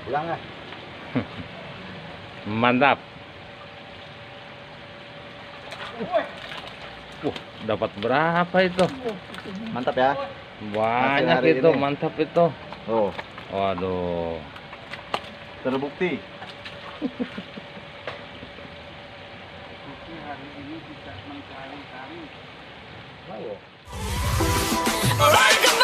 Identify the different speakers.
Speaker 1: Pulang ah.
Speaker 2: Mantap. Dapat berapa itu?
Speaker 1: Mantap ya.
Speaker 2: Banyak
Speaker 1: hari
Speaker 2: itu,
Speaker 1: ini.
Speaker 2: mantap itu.
Speaker 1: Oh,
Speaker 2: Waduh.
Speaker 1: terbukti.
Speaker 3: Hari ini bisa mencari kami.
Speaker 1: Wow.
Speaker 4: Alright,